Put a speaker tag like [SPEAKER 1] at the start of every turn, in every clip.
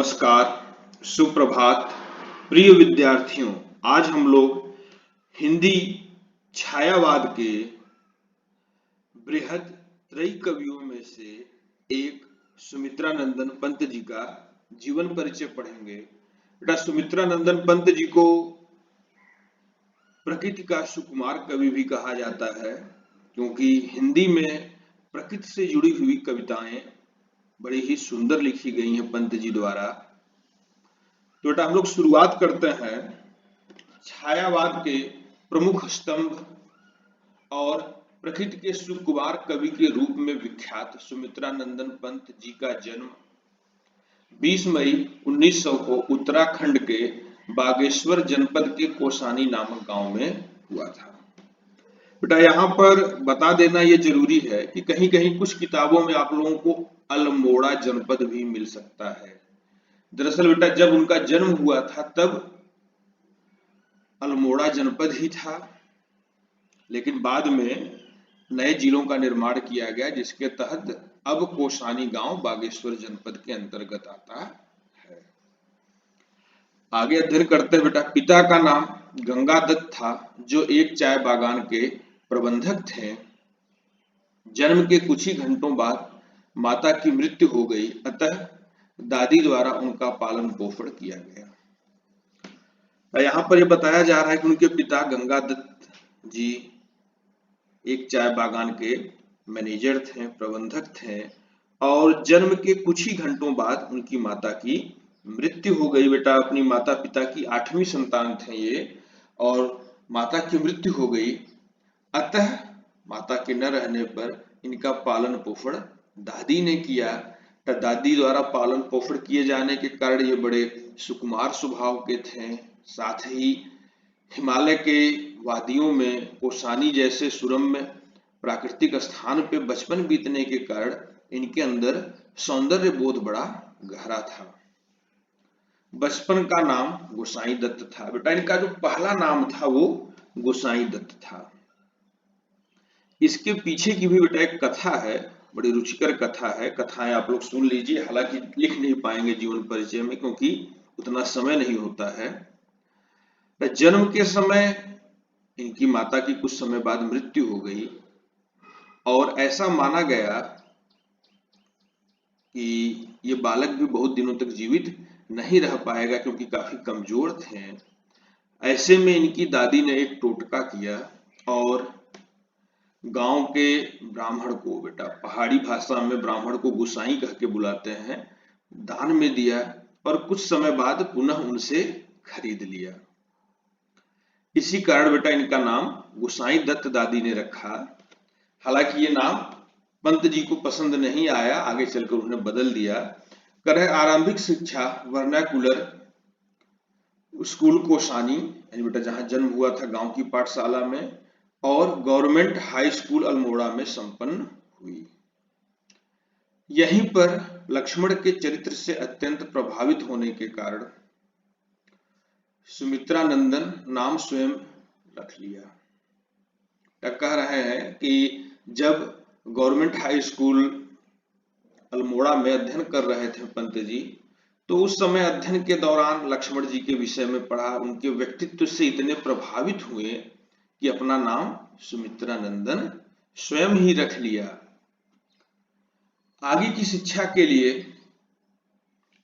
[SPEAKER 1] नमस्कार, सुप्रभात, प्रिय विद्यार्थियों। आज हम लोग हिंदी छायावाद के बृहद त्रयी कवियों में से एक सुमित्रानंदन पंत जी का जीवन परिचय पढ़ेंगे। बेटा, सुमित्रानंदन पंत जी को प्रकृति का सुकुमार कवि भी कहा जाता है, क्योंकि हिंदी में प्रकृति से जुड़ी हुई कविताएं बड़ी ही सुंदर लिखी गई हैं पंत जी द्वारा। तो बेटा, हम लोग शुरुआत करते हैं छायावाद के प्रमुख स्तंभ और प्रकृति के सुकुमार कवि के रूप में विख्यात सुमित्रानंदन पंत जी का जन्म 20 मई 1900 को उत्तराखंड के बागेश्वर जनपद के कोसानी नामक गांव में हुआ था। बेटा, यहाँ पर बता देना ये जरूरी है कि कहीं कहीं कुछ किताबों में आप लोगों को अल्मोड़ा जनपद भी मिल सकता है। दरअसल बेटा, जब उनका जन्म हुआ था तब अल्मोड़ा जनपद ही था, लेकिन बाद में नए जिलों का निर्माण किया गया, जिसके तहत अब कोसानी गांव बागेश्वर जनपद के अंतर्गत आता है। आगे अध्ययन करते हैं बेटा। पिता का नाम गंगादत्त था, जो एक चाय बागान के प्रबंधक थे। जन्म के कुछ ही घंटों बाद माता की मृत्यु हो गई, अतः दादी द्वारा उनका पालन पोषण किया गया। यहाँ पर यह बताया जा रहा है कि उनके पिता गंगादत्त जी एक चाय बागान के मैनेजर थे, प्रबंधक थे, और जन्म के कुछ ही घंटों बाद उनकी माता की मृत्यु हो गई। बेटा, अपनी माता पिता की 8वीं संतान थे ये, और माता की मृत्यु हो गई, अतः माता के न रहने पर इनका पालन पोषण दादी ने किया। दादी द्वारा पालन पोषण किए जाने के कारण ये बड़े सुकुमार स्वभाव के थे। साथ ही हिमालय के वादियों में कोसानी जैसे सुरम्य प्राकृतिक स्थान पे बचपन बीतने के कारण इनके अंदर सौंदर्य बोध बड़ा गहरा था। बचपन का नाम गोसाई दत्त था। बेटा, इनका जो पहला नाम था वो गोसाई दत्त था। इसके पीछे की भी बेटा एक कथा है, बड़ी रुचिकर कथा है। कथाएं आप लोग सुन लीजिए, हालांकि लिख नहीं पाएंगे जीवन परिचय में, क्योंकि उतना समय नहीं होता है। जन्म के समय इनकी माता की कुछ समय बाद मृत्यु हो गई, और ऐसा माना गया कि ये बालक भी बहुत दिनों तक जीवित नहीं रह पाएगा, क्योंकि काफी कमजोर थे। ऐसे में इनकी दादी ने एक टोटका किया और गांव के ब्राह्मण को, बेटा पहाड़ी भाषा में ब्राह्मण को गोसाई कह के बुलाते हैं, दान में दिया, और कुछ समय बाद पुनः उनसे खरीद लिया। इसी कारण बेटा इनका नाम गोसाई दत्त दादी ने रखा। हालांकि ये नाम पंत जी को पसंद नहीं आया, आगे चलकर उन्होंने बदल दिया। करह आरंभिक शिक्षा वर्नाकुलर स्कूल कोसानी, यानी बेटा जहां जन्म हुआ था गांव की पाठशाला में, और गवर्नमेंट हाई स्कूल अल्मोड़ा में संपन्न हुई। यहीं पर लक्ष्मण के चरित्र से अत्यंत प्रभावित होने के कारण सुमित्रानंदन नाम स्वयं रख लिया। कह रहे हैं कि जब गवर्नमेंट हाई स्कूल अल्मोड़ा में अध्ययन कर रहे थे पंत जी, तो उस समय अध्ययन के दौरान लक्ष्मण जी के विषय में पढ़ा, उनके व्यक्तित्व से इतने प्रभावित हुए कि अपना नाम सुमित्रानंदन स्वयं ही रख लिया। आगे की शिक्षा के लिए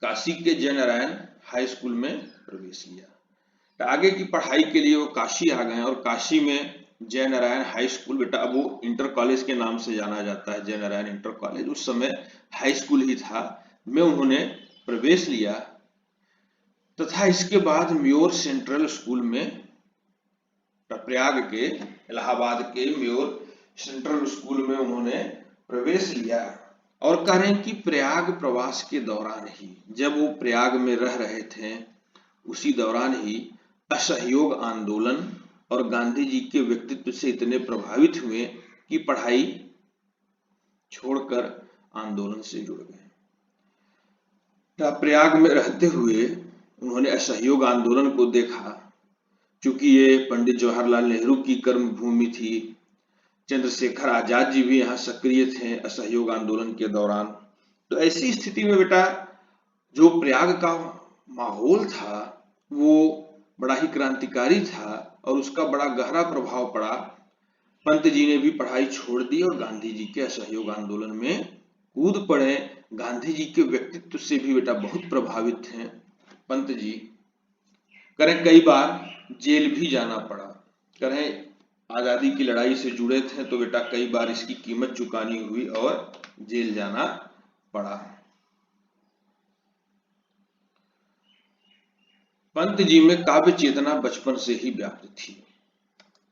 [SPEAKER 1] काशी के जयनारायण हाई स्कूल में प्रवेश लिया। आगे की पढ़ाई के लिए वो काशी आ गए, और काशी में जयनारायण हाई स्कूल, बेटा अब वो इंटर कॉलेज के नाम से जाना जाता है, जयनारायण इंटर कॉलेज, उस समय हाई स्कूल ही था, में उन्होंने प्रवेश लिया। तथा इसके बाद म्योर सेंट्रल स्कूल में, प्रयाग के, इलाहाबाद के म्योर सेंट्रल स्कूल में उन्होंने प्रवेश लिया। और कह रहे हैं कि प्रयाग प्रवास के दौरान ही, जब वो प्रयाग में रह रहे थे, उसी दौरान ही असहयोग आंदोलन और गांधी जी के व्यक्तित्व से इतने प्रभावित हुए कि पढ़ाई छोड़कर आंदोलन से जुड़ गए। प्रयाग में रहते हुए उन्होंने असहयोग आंदोलन को देखा, क्योंकि ये पंडित जवाहरलाल नेहरू की कर्म भूमि थी। चंद्रशेखर आजाद जी भी यहाँ सक्रिय थे असहयोग आंदोलन के दौरान। तो ऐसी स्थिति में बेटा जो प्रयाग का माहौल था वो बड़ा ही क्रांतिकारी था और उसका बड़ा गहरा प्रभाव पड़ा। पंत जी ने भी पढ़ाई छोड़ दी और गांधी जी के असहयोग आंदोलन में कूद पड़े। गांधी जी के व्यक्तित्व से भी बेटा बहुत प्रभावित थे पंत जी। करें कई बार जेल भी जाना पड़ा। करें आजादी की लड़ाई से जुड़े थे तो बेटा कई बार इसकी कीमत चुकानी हुई और जेल जाना पड़ा। पंत जी में काव्य चेतना बचपन से ही व्याप्त थी।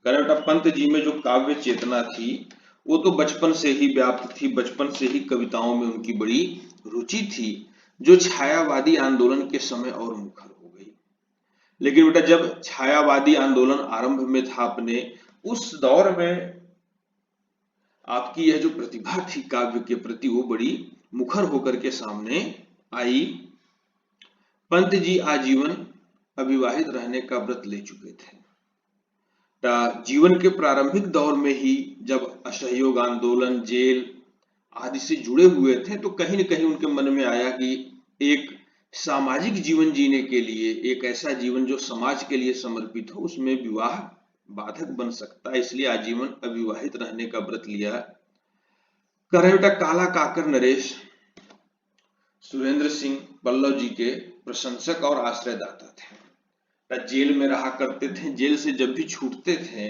[SPEAKER 1] करें बेटा पंत जी में जो काव्य चेतना थी वो तो बचपन से ही व्याप्त थी। बचपन से ही कविताओं में उनकी बड़ी रुचि थी, जो छायावादी आंदोलन के समय और मुखर हो गई। लेकिन बेटा जब छायावादी आंदोलन आरंभ में था अपने, उस दौर में आपकी यह जो प्रतिभा थी काव्य के प्रति वो बड़ी मुखर होकर के सामने आई। पंत जी आजीवन अविवाहित रहने का व्रत ले चुके थे। जीवन के प्रारंभिक दौर में ही जब असहयोग आंदोलन, जेल आदि से जुड़े हुए थे तो कहीं न कहीं उनके मन में आया कि एक सामाजिक जीवन जीने के लिए, एक ऐसा जीवन जो समाज के लिए समर्पित हो, उसमें विवाह बाधक बन सकता है, इसलिए आजीवन अविवाहित रहने का व्रत लिया। करें बेटा काला काकर नरेश सुरेंद्र सिंह पल्लव जी के प्रशंसक और आश्रयदाता थे। जेल में रहा करते थे। जेल से जब भी छूटते थे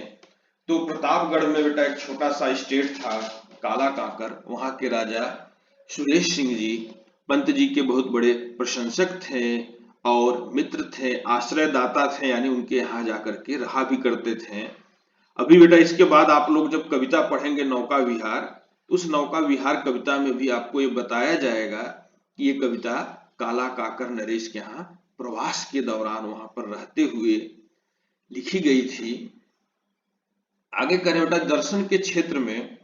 [SPEAKER 1] तो प्रतापगढ़ में बेटा एक छोटा सा स्टेट था काला काकर, वहां के राजा सुरेश सिंह जी पंत जी के बहुत बड़े प्रशंसक थे और मित्र थे, आश्रयदाता थे, यानी उनके यहाँ जाकर के रहा भी करते थे। अभी बेटा इसके बाद आप लोग जब कविता पढ़ेंगे नौका विहार, उस नौका विहार कविता में भी आपको ये बताया जाएगा कि ये कविता काला काकर नरेश के यहाँ प्रवास के दौरान वहां पर रहते हुए लिखी गई थी। आगे करें बेटा दर्शन के क्षेत्र में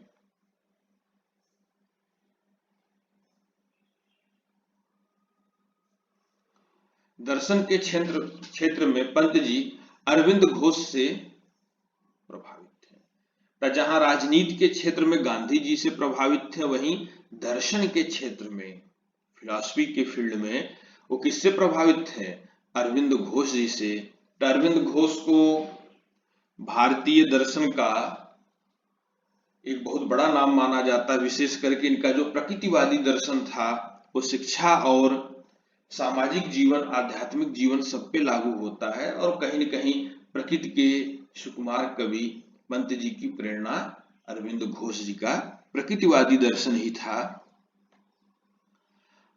[SPEAKER 1] क्षेत्र में पंत जी अरविंद घोष से प्रभावित थे। जहां राजनीति के क्षेत्र में गांधी जी से प्रभावित थे, वहीं दर्शन के क्षेत्र में, फिलॉसफी के फील्ड में वो किससे प्रभावित थे? अरविंद घोष जी से। अरविंद घोष को भारतीय दर्शन का एक बहुत बड़ा नाम माना जाता है। विशेष करके इनका जो प्रकृतिवादी दर्शन था वो शिक्षा और सामाजिक जीवन, आध्यात्मिक जीवन सब पे लागू होता है और कहीं न कहीं प्रकृति के सुकुमार कवि पंत जी की प्रेरणा अरविंद घोष जी का प्रकृतिवादी दर्शन ही था।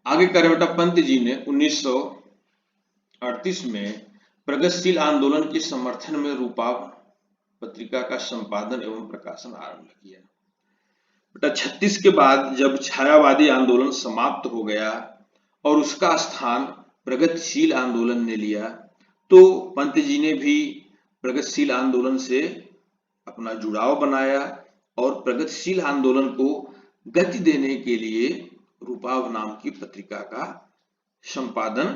[SPEAKER 1] आगे करें बेटा पंत जी ने 1938 में प्रगतिशील आंदोलन के समर्थन में रूपाव पत्रिका का संपादन एवं प्रकाशन आरंभ किया। बेटा 36 के बाद जब छायावादी आंदोलन समाप्त हो गया और उसका स्थान प्रगतिशील आंदोलन ने लिया, तो पंत जी ने भी प्रगतिशील आंदोलन से अपना जुड़ाव बनाया और प्रगतिशील आंदोलन को गति देने के लिए रूपाव नाम की पत्रिका का संपादन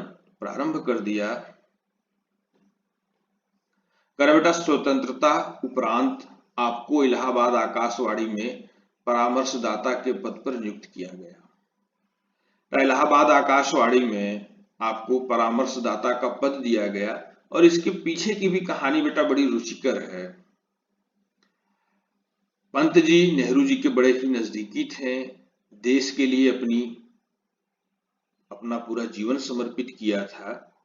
[SPEAKER 1] प्रारंभ कर दिया। बेटा स्वतंत्रता उपरांत आपको इलाहाबाद आकाशवाणी में परामर्शदाता के पद पर नियुक्त किया गया। इलाहाबाद आकाशवाणी में आपको परामर्शदाता का पद दिया गया और इसके पीछे की भी कहानी बेटा बड़ी रुचिकर है। पंत जी नेहरू जी के बड़े ही नजदीकी थे, देश के लिए अपना पूरा जीवन समर्पित किया था।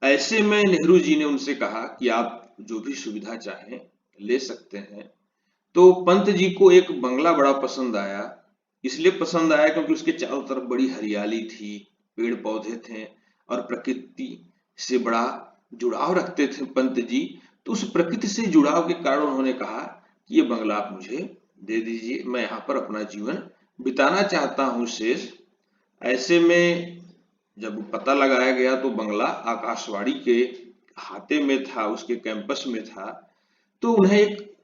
[SPEAKER 1] ऐसे में नेहरू जी ने उनसे कहा कि आप जो भी सुविधा चाहें ले सकते हैं। तो पंत जी को एक बंगला बड़ा पसंद आया। इसलिए पसंद आया क्योंकि उसके चारों तरफ बड़ी हरियाली थी, पेड़ पौधे थे और प्रकृति से बड़ा जुड़ाव रखते थे पंत जी। तो उस प्रकृति से जुड़ाव के कारण उन्होंने कहा कि ये बंगला आप मुझे दे दीजिए, मैं यहाँ पर अपना जीवन बिताना चाहता हूँ शेष। ऐसे में जब पता लगाया गया तो बंगला आकाशवाणी के अहाते में था, उसके कैंपस में था। तो उन्हें एक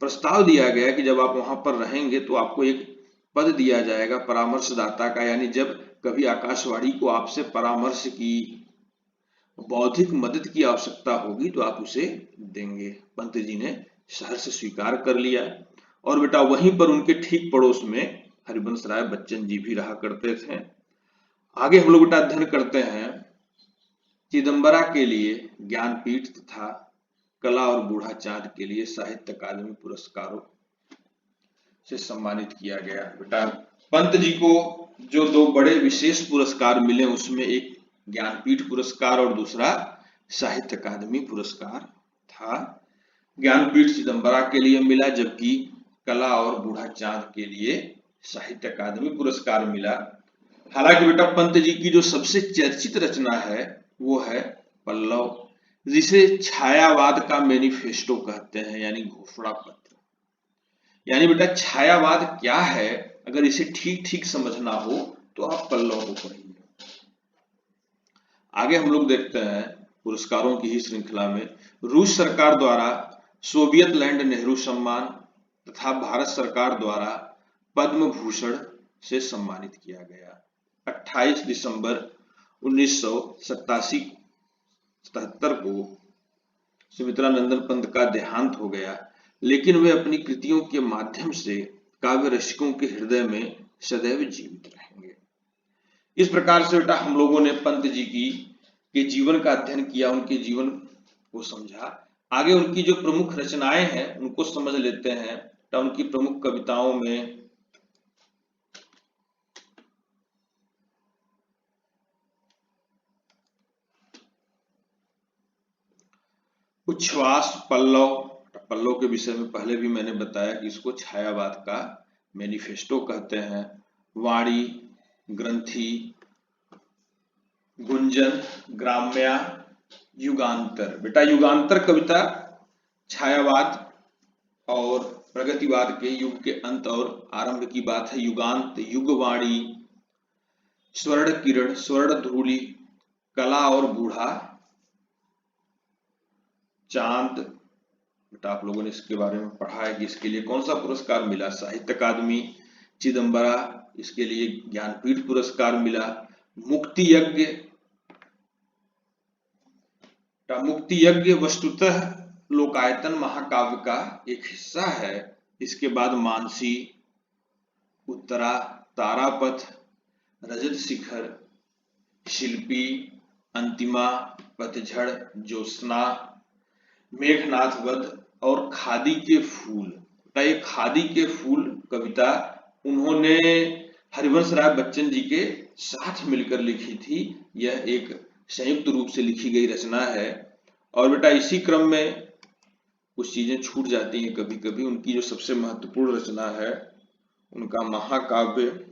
[SPEAKER 1] प्रस्ताव दिया गया कि जब आप वहां पर रहेंगे तो आपको एक पद दिया जाएगा परामर्शदाता का, यानी जब कभी आकाशवाणी को आपसे परामर्श की, बौद्धिक मदद की आवश्यकता होगी तो आप उसे देंगे। पंत जी ने सहर्ष स्वीकार कर लिया और बेटा वहीं पर उनके ठीक पड़ोस में हरिवंश राय बच्चन जी भी रहा करते थे। आगे हम लोग बेटा अध्ययन करते हैं चिदम्बरा के लिए ज्ञानपीठ तथा कला और बूढ़ा चांद के लिए साहित्य अकादमी पुरस्कारों से सम्मानित किया गया। बेटा पंत जी को जो दो बड़े विशेष पुरस्कार मिले उसमें एक ज्ञानपीठ पुरस्कार और दूसरा साहित्य अकादमी पुरस्कार था। ज्ञानपीठ चिदम्बरा के लिए मिला जबकि कला और बूढ़ा चांद के लिए साहित्य अकादमी पुरस्कार मिला। हालांकि बेटा पंत जी की जो सबसे चर्चित रचना है वो है पल्लव, जिसे छायावाद का मैनिफेस्टो कहते हैं, यानी घोषणा पत्र। यानी बेटा छायावाद क्या है, अगर इसे ठीक ठीक समझना हो तो आप पल्लव को पढ़िए। आगे हम लोग देखते हैं पुरस्कारों की ही श्रृंखला में रूस सरकार द्वारा सोवियत लैंड नेहरू सम्मान तथा भारत सरकार द्वारा पद्म भूषण से सम्मानित किया गया। 28 दिसंबर 1977 को सुमित्रा नंदन पंत का देहांत हो गया, लेकिन वे अपनी कृतियों के माध्यम से काव्य रसिकों के हृदय में सदैव जीवित रहेंगे। इस प्रकार से बेटा हम लोगों ने पंत जी के जीवन का अध्ययन किया, उनके जीवन को समझा। आगे उनकी जो प्रमुख रचनाएं हैं उनको समझ लेते हैं। तो उनकी प्रमुख कविताओं में उच्छ्वास, पल्लव। पल्लव के विषय में पहले भी मैंने बताया कि इसको छायावाद का मैनिफेस्टो कहते हैं। वाणी, ग्रंथि, गुंजन, ग्राम्या, युगांतर। बेटा युगांतर कविता छायावाद और प्रगतिवाद के युग के अंत और आरंभ की बात है। युगांत, युगवाणी, स्वर्ण किरण, स्वर्ण धूलि, कला और बूढ़ा चांद। बेटा आप लोगों ने इसके बारे में पढ़ा है कि इसके लिए कौन सा पुरस्कार मिला, साहित्य अकादमी। चिदम्बरा, इसके लिए ज्ञानपीठ पुरस्कार मिला। मुक्ति यज्ञ, मुक्ति यज्ञ वस्तुतः लोकायतन महाकाव्य का एक हिस्सा है। इसके बाद मानसी, उत्तरा, तारापथ, रजत शिखर, शिल्पी, अंतिमा, पतझड़, ज्योत्सना, मेघनाथ वध और खादी के फूल। ये खादी के फूल कविता उन्होंने हरिवंश राय बच्चन जी के साथ मिलकर लिखी थी। यह एक संयुक्त रूप से लिखी गई रचना है। और बेटा इसी क्रम में कुछ चीजें छूट जाती हैं कभी कभी। उनकी जो सबसे महत्वपूर्ण रचना है उनका महाकाव्य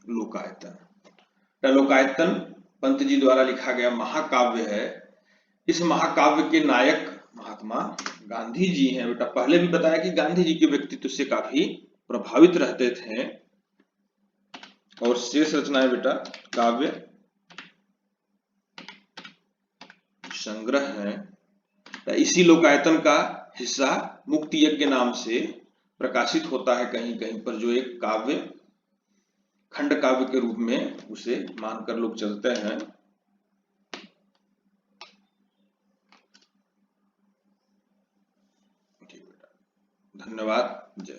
[SPEAKER 1] लोकायतन। लोकायतन पंत जी द्वारा लिखा गया महाकाव्य है। इस महाकाव्य के नायक महात्मा गांधी जी हैं। बेटा पहले भी बताया कि गांधी जी के व्यक्तित्व से काफी प्रभावित रहते थे। और शेष रचनाएं बेटा काव्य संग्रह है। इसी लोकायतन का हिस्सा मुक्ति यज्ञ नाम से प्रकाशित होता है कहीं कहीं पर, जो एक काव्य खंड काव्य के रूप में उसे मानकर लोग चलते हैं। धन्यवाद। जय।